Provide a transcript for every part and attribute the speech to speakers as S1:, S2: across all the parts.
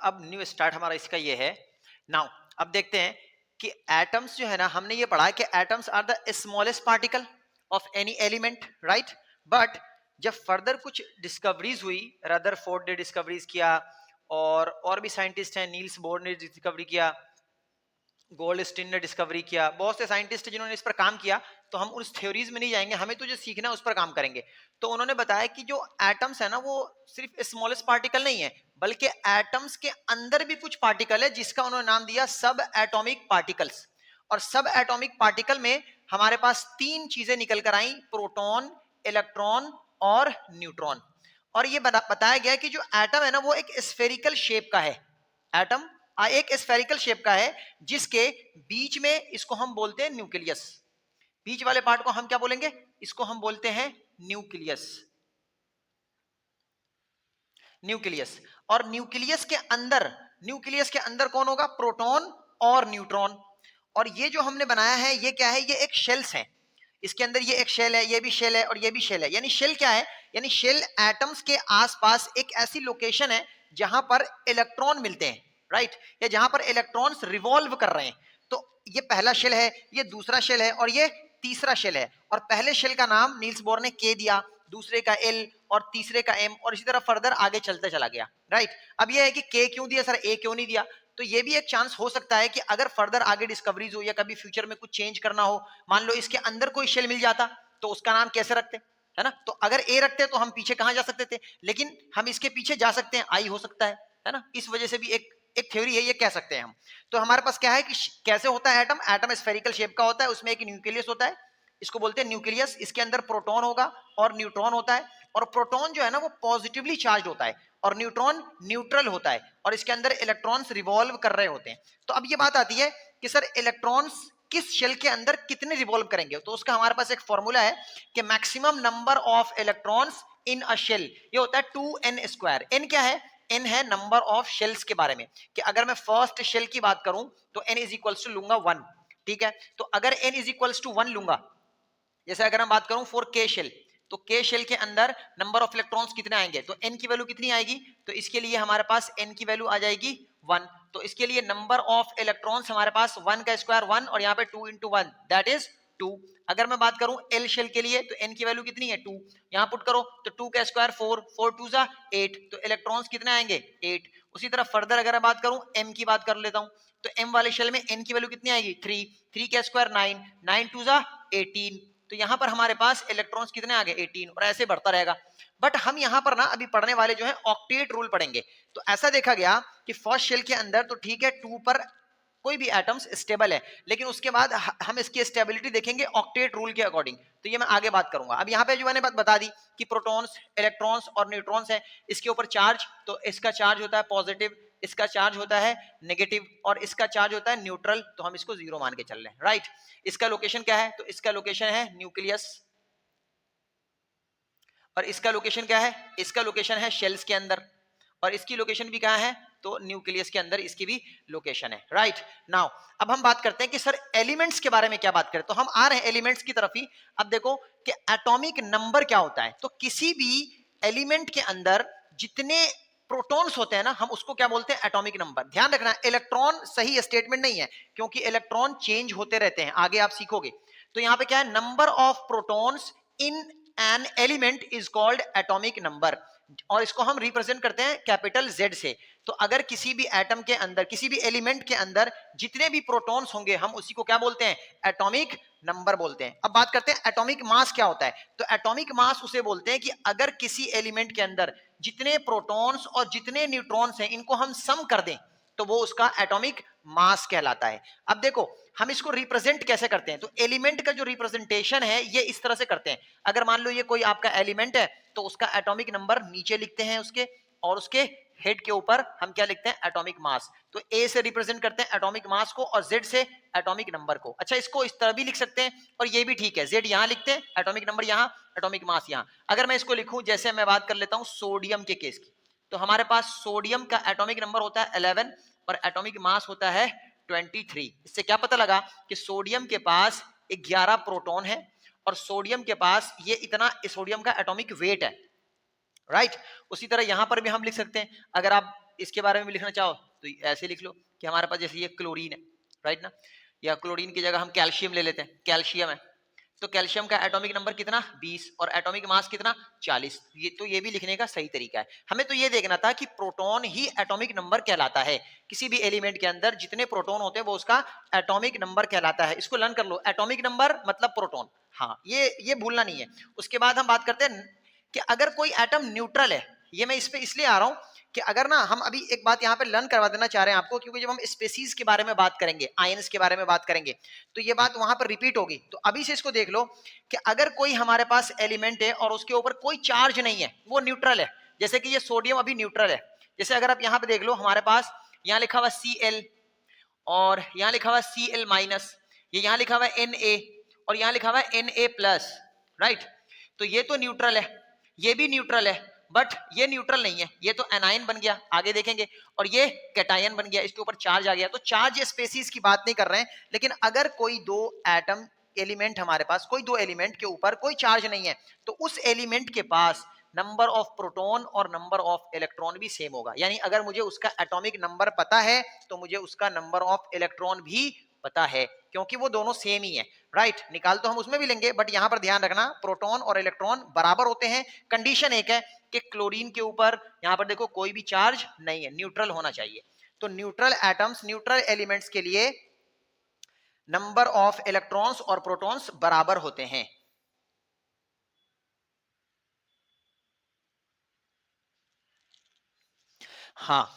S1: अब new start हमारा इसका ये है। नाउ अब देखते हैं कि एटम्स जो है ना, हमने ये पढ़ा है कि atoms are the smallest particle of any element, right. But जब फर्दर कुछ डिस्कवरीज हुई, रदरफोर्ड ने डिस्कवरीज किया और भी साइंटिस्ट हैं, नील्स बोर ने डिस्कवरी किया, गोल्डस्टीन ने डिस्कवरी किया, बहुत से साइंटिस्ट हैं जिन्होंने इस पर काम किया। तो हम उस थ्योरीज में नहीं जाएंगे, हमें तो जो सीखना है उस पर काम करेंगे। तो उन्होंने बताया कि जो एटम्स है ना, वो सिर्फ स्मॉलेस्ट पार्टिकल नहीं है, बल्कि एटम्स के अंदर भी कुछ पार्टिकल है जिसका उन्होंने नाम दिया सब एटॉमिक पार्टिकल्स। और सब एटॉमिक पार्टिकल में हमारे पास तीन चीजें निकल कर आई, प्रोटॉन, इलेक्ट्रॉन और न्यूट्रॉन। और ये बताया गया कि जो एटम है ना, वो एक स्फेरिकल शेप का है। एटम एक स्फेरिकल शेप का है, जिसके बीच में इसको हम बोलते हैं न्यूक्लियस। बीच वाले पार्ट को हम क्या बोलेंगे? इसको हम बोलते हैं न्यूक्लियस। न्यूक्लियस। और न्यूक्लियस के अंदर कौन होगा? प्रोटॉन और न्यूट्रॉन। और ये जो हमने बनाया है, ये क्या है? ये एक शेल्स है। इसके अंदर ये एक शेल है, ये भी शेल है और ये भी शेल है। यानी शेल क्या है? यानी शेल एटम्स के आसपास एक ऐसी लोकेशन है जहां पर इलेक्ट्रॉन मिलते हैं, राइट, या जहां पर इलेक्ट्रॉन्स रिवॉल्व कर रहे हैं। तो ये पहला शेल है, ये दूसरा शेल है और ये तीसरा शेल है। और पहले शेल का नाम नील्स बोर ने के दिया, दूसरे का एल और तीसरे का एम, और इसी तरह फर्दर आगे चलते चला गया, राइट। अब ये है कि के क्यों दिया सर, ए क्यों नहीं दिया? तो ये भी एक चांस हो सकता है कि अगर फर्दर आगे डिस्कवरीज हो या कभी फ्यूचर में कुछ चेंज करना हो, मान लो इसके अंदर कोई शेल मिल जाता, तो उसका नाम कैसे रखते, है ना। तो अगर ए रखते तो हम पीछे कहां जा सकते थे, लेकिन हम इसके पीछे जा सकते हैं, आई हो सकता है ना। इस वजह से भी एक थ्योरी है, ये कह सकते हैं हम। तो हमारे पास क्या है कि कैसे होता है एटम? एटम स्फेरिकल शेप का होता है, उसमें एक न्यूक्लियस होता है, इसको बोलते हैं न्यूक्लियस। इसके अंदर प्रोटॉन होगा और न्यूट्रॉन होता है। और प्रोटॉन जो है ना, वो पॉजिटिवली चार्ज होता है और न्यूट्रॉन न्यूट्रल होता है, और इसके अंदर इलेक्ट्रॉन्स रिवॉल्व कर रहे होते हैं। तो अब ये बात आती है कि सर इलेक्ट्रॉन्स किस शेल के अंदर कितने रिवॉल्व करेंगे? तो उसका हमारे पास एक फॉर्मूला है कि maximum number of electrons in a shell, ये होता है 2n²। एन क्या है? एन है नंबर ऑफ शेल्स के बारे में, कि अगर मैं फर्स्ट शेल की बात करूं तो n इज इक्वल्स टू लूंगा 1, ठीक है। तो अगर n इज इक्वल्स टू 1 लूंगा, जैसे अगर मैं बात करूं फॉर के शेल, तो के शेल के अंदर नंबर ऑफ इलेक्ट्रॉन्स कितने आएंगे? तो n की वैल्यू कितनी आएगी? तो इसके लिए हमारे पास n की वैल्यू आ जाएगी 1। तो इसके लिए नंबर ऑफ इलेक्ट्रॉन्स हमारे पास 1 का स्क्वायर 1, और यहाँ पे 2 इंटू 1 दैट इज 2। अगर मैं बात करूं एल शेल के लिए, तो n की वैल्यू कितनी है? 2। यहाँ पुट करो तो 2 का स्क्वायर 4, 4 2 जा 8, तो इलेक्ट्रॉन्स कितने आएंगे? 8। उसी तरह फर्दर अगर मैं बात करूं m की बात कर लेता हूं, तो m वाले शेल में n की वैल्यू कितनी आएगी? 3, 3 का स्क्वायर 9, 9 2 जा 18। तो यहां पर हमारे पास इलेक्ट्रॉन्स कितने आ गए? 18, और ऐसे बढ़ता रहेगा। बट हम यहां पर ना अभी पढ़ने वाले जो है ऑक्टेट रूल पढ़ेंगे। तो ऐसा देखा गया कि फर्स्ट शेल के अंदर तो ठीक है 2 पर कोई भी एटम्स स्टेबल है, लेकिन उसके बाद हम इसकी स्टेबिलिटी देखेंगे ऑक्टेट रूल के अकॉर्डिंग। तो ये मैं आगे बात करूंगा। अब यहाँ पे जो मैंने बात बता दी कि प्रोटॉन्स, इलेक्ट्रॉन्स और न्यूट्रॉन्स है, इसके ऊपर चार्ज, तो इसका चार्ज होता है पॉजिटिव, इसका चार्ज होता है नेगेटिव, और इसका चार्ज होता है न्यूट्रल। तो हम इसको 0 मान के चल रहे हैं, राइट। इसका लोकेशन क्या है? तो इसका लोकेशन है न्यूक्लियस। और इसका लोकेशन क्या है? इसका लोकेशन है शेल्स के अंदर। और इसकी लोकेशन भी कहां है? तो न्यूक्लियस के अंदर इसकी भी लोकेशन है, राइट। नाउ अब हम बात करते हैं कि सर एलिमेंट्स के बारे में क्या बात करें। तो हम आ रहे हैं एलिमेंट्स की तरफ ही। अब देखो कि एटॉमिक नंबर क्या होता है। तो किसी भी एलिमेंट के अंदर जितने प्रोटॉन्स होते हैं ना, हम उसको क्या बोलते हैं? Atomic number. ध्यान रखना, इलेक्ट्रॉन सही स्टेटमेंट नहीं है, क्योंकि इलेक्ट्रॉन चेंज होते रहते हैं, आगे आप सीखोगे। तो यहां पे क्या है? Number of protons in an element is called atomic number, और इसको हम रिप्रेजेंट करते हैं कैपिटल Z से। तो अगर किसी भी एटम के अंदर, किसी भी एलिमेंट के अंदर जितने भी प्रोटॉन्स होंगे, हम उसी को क्या बोलते हैं? एटॉमिक नंबर बोलते हैं। अब बात करते हैं एटॉमिक मास क्या होता है। तो एटॉमिक मास उसे बोलते हैं कि अगर किसी एलिमेंट के अंदर जितने प्रोटॉन्स और जितने न्यूट्रॉन्स हैं, इनको हम सम कर दें, तो वो उसका एटॉमिक मास कहलाता है। अब देखो हम इसको रिप्रेजेंट कैसे करते हैं। तो एलिमेंट का जो रिप्रेजेंटेशन है, ये इस तरह से करते हैं। अगर मान लो ये कोई आपका एलिमेंट है, तो उसका एटॉमिक नंबर नीचे लिखते हैं उसके, और उसके हेड के ऊपर हम क्या लिखते हैं? Atomic mass. तो ए से रिप्रेजेंट करते हैं एटॉमिक मास को, और जेड से एटॉमिक नंबर को। अच्छा, इसको इस तरह भी लिख सकते हैं, और ये भी ठीक है, जेड यहां लिखते हैं, एटॉमिक नंबर यहां, एटॉमिक मास यहां। अगर मैं इसको लिखूं, जैसे मैं बात कर लेता हूं सोडियम के केस की, तो हमारे पास सोडियम का एटॉमिक नंबर होता है 11 और एटॉमिक मास होता है 23। इससे क्या पता लगा कि सोडियम के पास 11 प्रोटॉन है, और सोडियम के पास ये इतना सोडियम का एटॉमिक वेट है, राइट। उसी तरह यहां पर भी हम लिख सकते हैं, अगर आप इसके बारे में भी लिखना चाहो तो ऐसे लिख लो कि हमारे पास जैसे ये क्लोरीन है, राइट ना, या क्लोरीन की जगह हम कैल्शियम ले लेते हैं, कैल्शियम है तो कैल्शियम का एटॉमिक नंबर कितना 20 और एटॉमिक मास कितना 40। ये भी लिखने का सही तरीका है। हमें तो ये देखना था कि प्रोटॉन ही एटॉमिक नंबर कहलाता है, किसी भी एलिमेंट के अंदर जितने प्रोटॉन होते हैं वो उसका एटॉमिक नंबर कहलाता है। इसको लर्न कर लो, एटॉमिक नंबर मतलब प्रोटॉन, हाँ ये भूलना नहीं है। उसके बाद हम बात करते हैं कि अगर कोई एटम न्यूट्रल है, ये मैं इस पे इसलिए आ रहा हूं कि अगर ना हम अभी एक बात यहाँ पे लर्न करवा देना चाह रहे हैं आपको, क्योंकि जब हम स्पेसीज के बारे में बात करेंगे, आयंस के बारे में बात करेंगे तो ये बात वहां पर रिपीट होगी। तो अभी से इसको देख लो कि अगर कोई हमारे पास एलिमेंट है और उसके ऊपर कोई चार्ज नहीं है, वो न्यूट्रल है, जैसे कि ये सोडियम अभी न्यूट्रल है। जैसे अगर आप यहाँ पे देख लो, हमारे पास यहाँ लिखा हुआ Cl और यहाँ लिखा हुआ Cl माइनस, ये यहाँ लिखा हुआ Na और यहाँ लिखा हुआ Na+, राइट। तो ये तो न्यूट्रल है, ये भी न्यूट्रल है, बट ये न्यूट्रल नहीं है, ये तो एनायन बन गया, आगे देखेंगे, और ये कैटायन बन गया, इसके ऊपर चार्ज आ गया। तो चार्ज स्पेसीज की बात नहीं कर रहे हैं, लेकिन अगर कोई दो एटम एलिमेंट हमारे पास, कोई दो एलिमेंट के ऊपर कोई चार्ज नहीं है, तो उस एलिमेंट के पास नंबर ऑफ प्रोटॉन और नंबर ऑफ इलेक्ट्रॉन भी सेम होगा। यानी अगर मुझे उसका एटॉमिक नंबर पता है तो मुझे उसका नंबर ऑफ इलेक्ट्रॉन भी पता है, क्योंकि वो दोनों सेम ही है, राइट। निकाल तो हम उसमें भी लेंगे, बट यहां पर ध्यान रखना प्रोटॉन और इलेक्ट्रॉन बराबर होते हैं। कंडीशन एक है कि क्लोरीन के ऊपर यहां पर देखो कोई भी चार्ज नहीं है, न्यूट्रल होना चाहिए। तो न्यूट्रल एटम्स, न्यूट्रल एलिमेंट्स के लिए नंबर ऑफ इलेक्ट्रॉन्स और प्रोटॉन्स बराबर होते हैं। हाँ,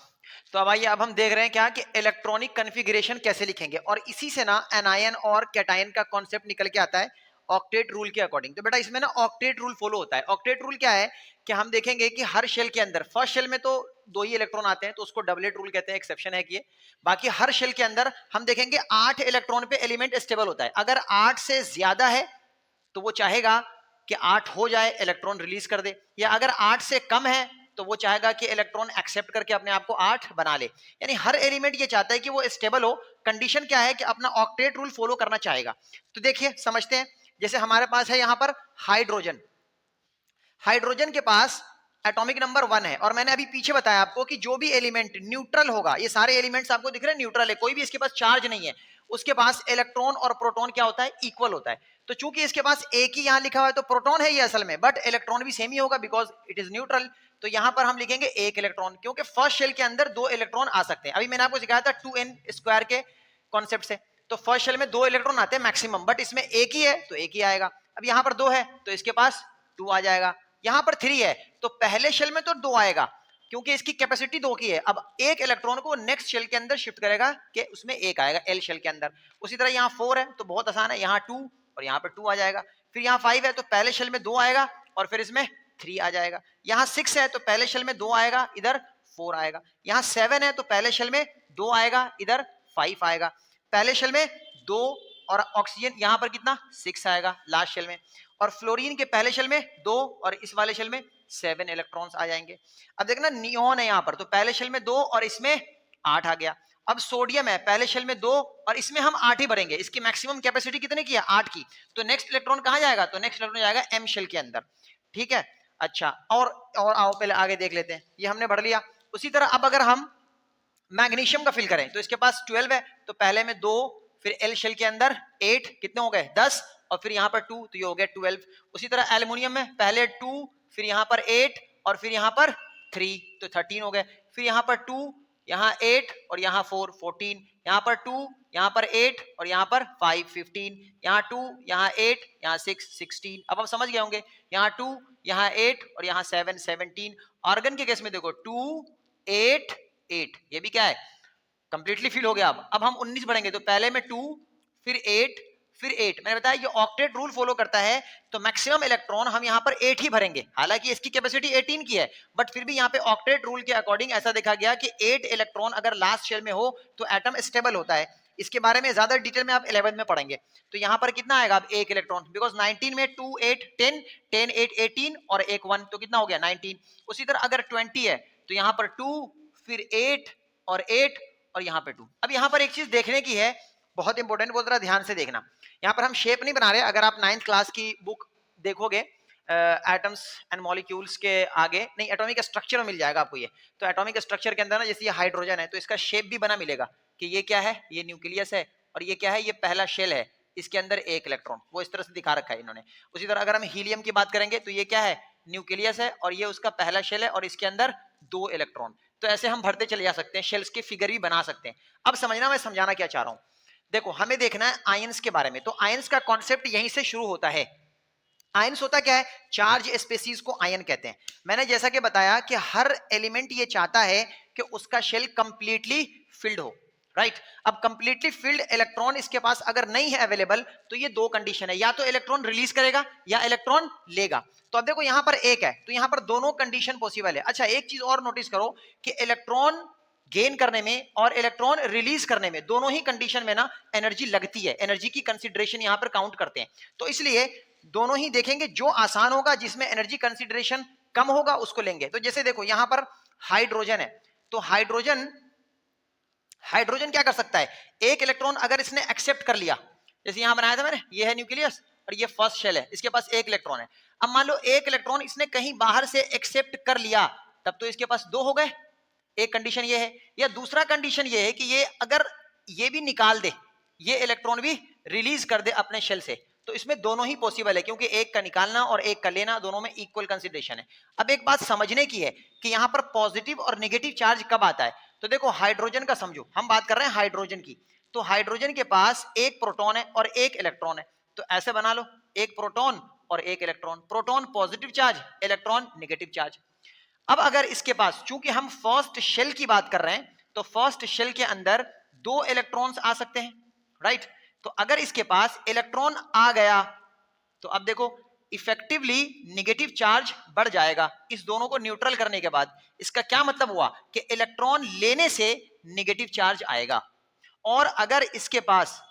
S1: तो अब आइए, अब हम देख रहे हैं क्या कि इलेक्ट्रॉनिक कॉन्फ़िगरेशन कैसे लिखेंगे, और इसी से ना एनायन और कैटायन का कॉन्सेप्ट निकल के आता है ऑक्टेट रूल के अकॉर्डिंग। तो बेटा इसमें ना ऑक्टेट रूल फॉलो होता है। ऑक्टेट रूल क्या है कि हम देखेंगे कि हर शेल के अंदर, फर्स्ट शेल में तो 2 ही इलेक्ट्रॉन आते हैं तो उसको डबलेट रूल कहते हैं, एक्सेप्शन है कि ये, बाकी हर शेल के अंदर हम देखेंगे 8 इलेक्ट्रॉन पे एलिमेंट स्टेबल होता है। अगर 8 से ज्यादा है तो वो चाहेगा कि 8 हो जाए, इलेक्ट्रॉन रिलीज कर दे, या अगर 8 से कम है तो वो चाहेगा कि इलेक्ट्रॉन एक्सेप्ट करके अपने आप को 8 बना ले। यानी हर एलिमेंट ये चाहता है कि वो स्टेबल हो। कंडीशन क्या है कि अपना ऑक्टेट रूल फॉलो करना चाहेगा। तो देखिए समझते हैं, जैसे हमारे पास है यहाँ पर हाइड्रोजन, हाइड्रोजन के पास एटॉमिक नंबर 1 है, और मैंने अभी पीछे बताया आपको कि जो भी एलिमेंट न्यूट्रल होगा, ये सारे एलिमेंट्स आपको दिख रहे हैं न्यूट्रल है, कोई भी इसके पास चार्ज नहीं है, उसके पास इलेक्ट्रॉन और प्रोटॉन क्या होता है, इक्वल होता है। तो चूंकि इसके पास एक ही यहाँ लिखा हुआ है तो प्रोटॉन है ये असल में, बट इलेक्ट्रॉन भी सेम ही होगा बिकॉज इट इज न्यूट्रल। तो यहाँ पर हम लिखेंगे एक इलेक्ट्रॉन, क्योंकि फर्स्ट शेल के अंदर 2 इलेक्ट्रॉन आ सकते हैं। अभी मैंने आपको सिखाया था 2n² के कॉन्सेप्ट से, तो फर्स्ट शेल में 2 इलेक्ट्रॉन आते हैं मैक्सिमम, बट इसमें एक ही है तो एक ही आएगा। अब यहाँ पर 2 है तो इसके पास 2 आ जाएगा, यहाँ पर 3 है तो पहले शेल में तो 2 आएगा, क्योंकि इसकी कैपेसिटी 2 की है। अब एक इलेक्ट्रॉन को नेक्स्ट शेल के अंदर शिफ्ट करेगा कि उसमें एक आएगा एल शेल के अंदर। उसी तरह यहाँ 4 है तो बहुत आसान है, यहाँ 2 और यहाँ पर 2 आ जाएगा। फिर यहाँ 5 है तो पहले शेल में 2 आएगा और फिर इसमें 3 आ जाएगा। यहाँ 6 है तो पहले शेल में 2 आएगा, इधर 4 आएगा। यहाँ 7 है तो पहले शेल में 2 आएगा, इधर 5 आएगा। पहले शेल में 2 और ऑक्सीजन यहाँ पर कितना 6 आएगा लास्ट शेल में, और फ्लोरीन के पहले शेल में 2 और इस वाले शेल में 7 इलेक्ट्रॉन्स आ जाएंगे। अब देखना नियोन है यहाँ पर, तो पहले शेल में 2 और इसमें 8 आ गया। अब सोडियम है, पहले शेल में 2 और इसमें हम 8 ही भरेंगे, इसकी मैक्सिमम कैपेसिटी कितने की है 8 की। तो नेक्स्ट इलेक्ट्रॉन कहाँ जाएगा, तो नेक्स्ट इलेक्ट्रॉन जाएगा एम शेल के अंदर, ठीक है। अच्छा, और आओ पहले आगे देख लेते हैं, ये हमने भर लिया। उसी तरह अब अगर हम मैग्नीशियम का फिल करें तो इसके पास 12 है, तो पहले में 2, फिर एल शेल के अंदर 8, कितने हो गए 10, और फिर यहाँ पर 2 तो ये हो गया 12। उसी तरह एल्युमिनियम में पहले 2, फिर यहाँ पर 8 और फिर यहाँ पर 3 तो 13 हो गए। फिर यहाँ पर 2, यहाँ 8 और यहाँ 4 14, यहाँ पर 2, यहाँ पर 8 और यहाँ पर 5 15, यहाँ 2, यहाँ 8, यहाँ 6 16। अब आप समझ गए होंगे, यहाँ 2, यहाँ 8 और यहाँ 7 17। ऑर्गन के केस में देखो 2 8 8, ये भी क्या है कंप्लीटली फिल हो गया। अब हम 19 बढ़ेंगे तो पहले में 2, फिर 8, फिर 8। मैंने बताया ये ऑक्टेट रूल फॉलो करता है, तो मैक्सिमम इलेक्ट्रॉन हम यहाँ पर 8 ही भरेंगे। हालांकि इसकी कैपेसिटी 18 की है, बट फिर भी यहाँ पे ऑक्टेट रूल के अकॉर्डिंग ऐसा देखा गया कि 8 इलेक्ट्रॉन अगर लास्ट शेल में हो तो एटम स्टेबल होता है। इसके बारे में ज्यादा डिटेल में आप 11 में पढ़ेंगे। तो यहाँ पर कितना आएगा अब 1 इलेक्ट्रॉन, बिकॉज 19 में 2 8 10 10 8 18 और 1 1, तो कितना हो गया 19। उसी तरह अगर 20 है तो यहाँ पर 2, फिर 8 और 8 और यहाँ पे 2। अब यहाँ पर एक चीज देखने की है, बहुत इंपॉर्टेंट, बहुत जरा ध्यान से देखना। यहाँ पर हम शेप नहीं बना रहे, अगर आप 9th क्लास की बुक देखोगे एटम्स एंड मॉलिक्यूल्स के आगे, नहीं एटॉमिक स्ट्रक्चर में मिल जाएगा आपको ये। तो एटॉमिक स्ट्रक्चर के अंदर ना जैसे ये हाइड्रोजन है तो इसका शेप भी बना मिलेगा कि ये क्या है, ये न्यूक्लियस है, और ये क्या है, ये पहला शेल है, इसके अंदर एक इलेक्ट्रॉन, वो इस तरह से दिखा रखा है इन्होंने। उसी तरह अगर हम हीलियम की बात करेंगे तो ये क्या है, न्यूक्लियस है, और ये उसका पहला शेल है और इसके अंदर 2 इलेक्ट्रॉन। तो ऐसे हम भरते चले जा सकते हैं, शेल्स के फिगर भी बना सकते हैं। अब समझना मैं समझाना क्या चाह रहा हूं, देखो हमें देखना है आयंस के बारे में। तो आयंस का कॉन्सेप्ट यहीं से शुरू होता है। आयंस होता क्या है, चार्ज स्पेसीज को आयन कहते हैं। मैंने जैसा कि बताया कि हर एलिमेंट ये चाहता है कि उसका शेल कंप्लीटली फिल्ड हो, राइट। अब कंप्लीटली फिल्ड इलेक्ट्रॉन इसके पास अगर नहीं है अवेलेबल, तो ये 2 कंडीशन है, या तो इलेक्ट्रॉन रिलीज करेगा या इलेक्ट्रॉन लेगा। तो अब देखो यहां पर एक है, तो यहां पर दोनों कंडीशन पॉसिबल है। अच्छा एक चीज और नोटिस करो कि इलेक्ट्रॉन गेन करने में और इलेक्ट्रॉन रिलीज करने में, दोनों ही कंडीशन में ना एनर्जी लगती है, एनर्जी की कंसीडरेशन यहां पर काउंट करते हैं। तो इसलिए दोनों ही देखेंगे, जो आसान होगा, जिसमें एनर्जी कंसीडरेशन कम होगा उसको लेंगे। तो जैसे देखो यहां पर हाइड्रोजन है, तो हाइड्रोजन क्या कर सकता है, एक इलेक्ट्रॉन अगर इसने एक्सेप्ट कर लिया, जैसे यहां बनाया था मैंने, ये है न्यूक्लियस और ये फर्स्ट शेल है, इसके पास एक इलेक्ट्रॉन है। अब मान लो एक इलेक्ट्रॉन इसने कहीं बाहर से एक्सेप्ट कर लिया, तब तो इसके पास 2 हो गए, एक कंडीशन ये है। या दूसरा कंडीशन ये है कि ये अगर ये भी निकाल दे, ये इलेक्ट्रॉन भी रिलीज कर दे अपने शेल से, तो इसमें दोनों ही पॉसिबल है, क्योंकि एक का निकालना और एक का लेना दोनों में इक्वल कंसीडरेशन है। अब एक बात समझने की है कि यहां पर पॉजिटिव और नेगेटिव चार्ज कब आता है। तो देखो हाइड्रोजन का समझो, हम बात कर रहे हैं हाइड्रोजन की, तो हाइड्रोजन के पास एक प्रोटॉन है और एक इलेक्ट्रॉन है। तो ऐसे बना लो, एक प्रोटॉन और एक electron, proton positive charge, electron negative charge. अब अगर इसके पास, चूंकि हम फर्स्ट शेल की बात कर रहे हैं, तो फर्स्ट शेल के अंदर 2 इलेक्ट्रॉन्स आ सकते हैं, राइट। तो अगर इसके पास इलेक्ट्रॉन आ गया, तो अब देखो इफेक्टिवली नेगेटिव चार्ज बढ़ जाएगा इस दोनों को न्यूट्रल करने के बाद। इसका क्या मतलब हुआ कि इलेक्ट्रॉन लेने से नेगेटिव चार्ज आएगा। और अगर इसके पास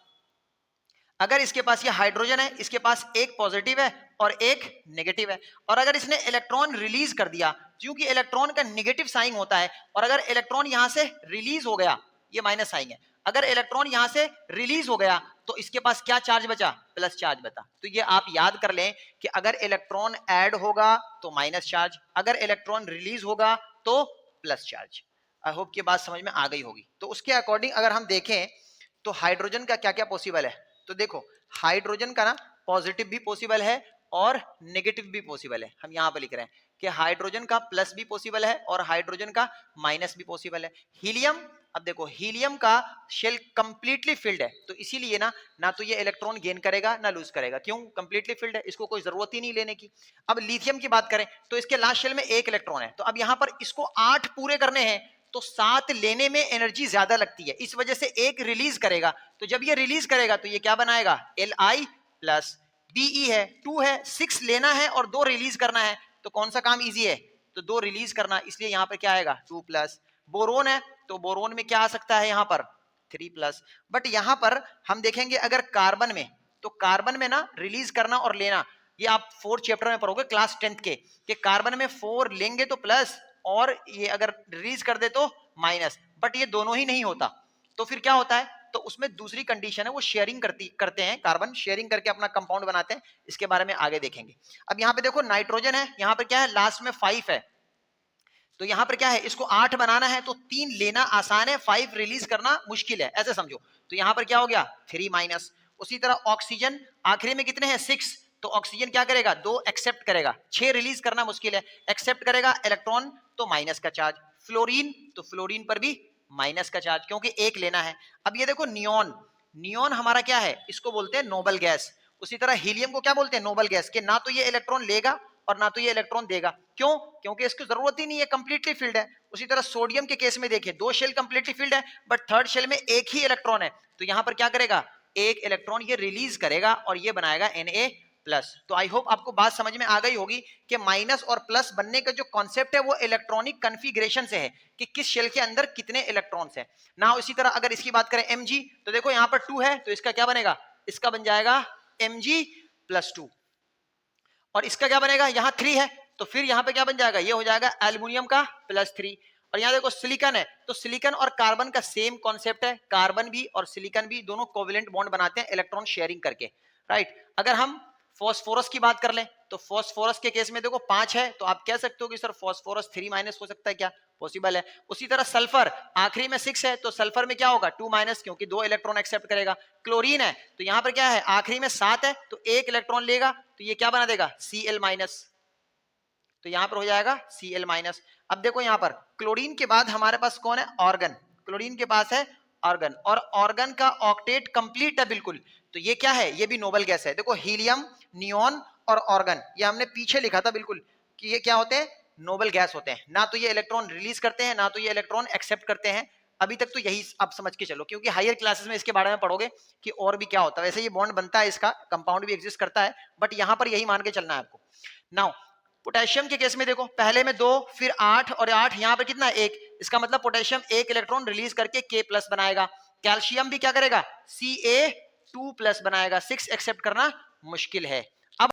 S1: ये हाइड्रोजन है, इसके पास एक पॉजिटिव है और एक नेगेटिव है, और अगर इसने इलेक्ट्रॉन रिलीज कर दिया, क्योंकि इलेक्ट्रॉन का नेगेटिव साइन होता है, और अगर इलेक्ट्रॉन यहां से रिलीज हो गया, ये माइनस साइन है, अगर इलेक्ट्रॉन यहां से रिलीज हो गया तो इसके पास क्या चार्ज बचा, प्लस चार्ज बचा। तो ये आप याद कर लें कि अगर इलेक्ट्रॉन ऐड होगा तो माइनस चार्ज, अगर इलेक्ट्रॉन रिलीज होगा तो प्लस चार्ज। आई होप कि बात समझ में आ गई होगी। तो उसके अकॉर्डिंग अगर हम देखें तो हाइड्रोजन का क्या क्या पॉसिबल है, तो देखो हाइड्रोजन का ना पॉजिटिव भी पॉसिबल है और नेगेटिव भी पॉसिबल है। हम यहां पर लिख रहे हैं कि हाइड्रोजन का प्लस भी पॉसिबल है और हाइड्रोजन का माइनस भी पॉसिबल है। हीलियम, अब देखो हीलियम का शेल कंप्लीटली फिल्ड है, तो इसीलिए ना तो ये इलेक्ट्रॉन गेन करेगा ना लूज करेगा, क्यों, कंप्लीटली फिल्ड है, इसको कोई जरूरत ही नहीं लेने की। अब लिथियम की बात करें तो इसके लास्ट शेल में एक इलेक्ट्रॉन है, तो अब यहां पर इसको 8 पूरे करने हैं, तो 7 लेने में एनर्जी ज्यादा लगती है, इस वजह से एक रिलीज करेगा। तो जब ये रिलीज करेगा तो ये क्या बनाएगा, Li प्लस Be है, 2 है, 6 लेना है और 2 रिलीज करना है, तो कौन सा काम इजी है, तो 2 रिलीज करना, इसलिए यहां पर क्या आएगा 2 प्लस। बोरोन है तो बोरोन में क्या आ सकता है यहां पर 3 प्लस। बट यहां पर हम देखेंगे अगर कार्बन में, तो कार्बन में ना रिलीज करना और लेना, ये आप 4th चैप्टर में पढ़ोगे क्लास 10th के, कि कार्बन में 4 लेंगे तो प्लस और ये अगर रिलीज कर दे तो माइनस, बट ये दोनों ही नहीं होता। तो फिर क्या होता है, तो उसमें दूसरी कंडीशन है, वो शेयरिंग करते हैं, कार्बन शेयरिंग करके अपना कंपाउंड बनाते हैं, इसके बारे में आगे देखेंगे। अब यहाँ पे देखो नाइट्रोजन है, यहाँ पे क्या है, लास्ट में 5 है, तो यहां पर क्या है, इसको 8 बनाना है, तो 3 लेना आसान है, 5 रिलीज करना मुश्किल है, ऐसे समझो। तो यहां पर क्या हो गया 3 माइनस। उसी तरह ऑक्सीजन आखिरी में कितने हैं 6, तो ऑक्सीजन क्या करेगा 2 एक्सेप्ट करेगा, 6 रिलीज करना मुश्किल है, एक्सेप्ट करेगा इलेक्ट्रॉन तो माइनस का चार्ज। फ्लोरीन, तो फ्लोरीन पर भी माइनस का चार्ज, क्योंकि एक लेना है। अब ये देखो नियोन, नियोन हमारा क्या है, इसको बोलते हैं नोबल गैस। उसी तरह हीलियम को क्या बोलते हैं, नोबल गैस, कि ना तो ये इलेक्ट्रॉन लेगा और ना तो ये इलेक्ट्रॉन देगा, क्यों, क्योंकि इसकी जरूरत ही नहीं है, कंप्लीटली फिल्ड है। उसी तरह सोडियम के केस में देखिए 2 शेल कंप्लीटली फिल्ड है, बट 3rd शेल में एक ही इलेक्ट्रॉन है, तो यहां पर क्या करेगा, एक इलेक्ट्रॉन ये रिलीज करेगा और ये बनाएगा Na प्लस। तो आई होप आपको बात समझ में आ गई होगी कि माइनस और प्लस बनने का जो कॉन्सेप्ट है वो इलेक्ट्रॉनिक कन्फिग्रेशन से है, कि किस शेल के अंदर कितने इलेक्ट्रॉन्स हैं ना। इसी तरह अगर इसकी बात करें Mg, तो देखो यहां पर 2 है, तो इसका क्या बनेगा, इसका बन जाएगा Mg प्लस 2, और इसका क्या बनेगा, यहां 3 है, तो फिर यहां पे क्या बन जाएगा, ये हो जाएगा एल्युमिनियम का प्लस 3। और यहां देखो सिलिकॉन है, तो सिलिकॉन और कार्बन का सेम कॉन्सेप्ट है, कार्बन भी और सिलिकॉन भी दोनों कोवेलेंट बॉन्ड बनाते हैं इलेक्ट्रॉन शेयरिंग करके, राइट। अगर हम फॉस्फोरस की बात कर लें तो फॉस्फोरस के केस में देखो 5 है, तो आप कह सकते हो कि सर फॉस्फोरस 3- हो सकता है क्या? पॉसिबल है। उसी तरह सल्फर आखिरी में 6 है, तो सल्फर में क्या होगा 2- क्योंकि 2 इलेक्ट्रॉन एक्सेप्ट करेगा। क्लोरीन है तो यहाँ पर क्या है आखिरी में 7 है, तो 1 इलेक्ट्रॉन लेगा, तो ये क्या बना देगा Cl-, तो यहां पर हो जाएगा Cl-। अब देखो यहां पर क्लोरीन के बाद हमारे पास कौन है? ऑर्गन। क्लोरीन के पास है ऑर्गन, और ऑर्गन का ऑक्टेट कंप्लीट है बिल्कुल। तो ये क्या है? ये भी नोबल गैस है। देखो हीलियम, नियोन और ऑर्गन, ये हमने पीछे लिखा था बिल्कुल कि ये क्या होते हैं? नोबल गैस होते हैं। ना तो ये इलेक्ट्रॉन रिलीज करते हैं, ना तो ये इलेक्ट्रॉन एक्सेप्ट करते हैं। अभी तक तो यही आप समझ के चलो, क्योंकि हायर क्लासेस में इसके बारे में पढ़ोगे कि और भी क्या होता है। वैसे ये बॉन्ड बनता है, इसका कंपाउंड भी एग्जिस्ट करता है, बट यहां पर यही मान के चलना है आपको। नाउ पोटेशियम के केस में देखो पहले में 2 फिर 8 और 8 यहाँ पर कितना 1, इसका मतलब पोटेशियम 1 इलेक्ट्रॉन रिलीज करके K+ बनाएगा। कैल्शियम भी क्या करेगा? Ca2+ बनाएगा। 6 एक्सेप्ट करना मुश्किल है।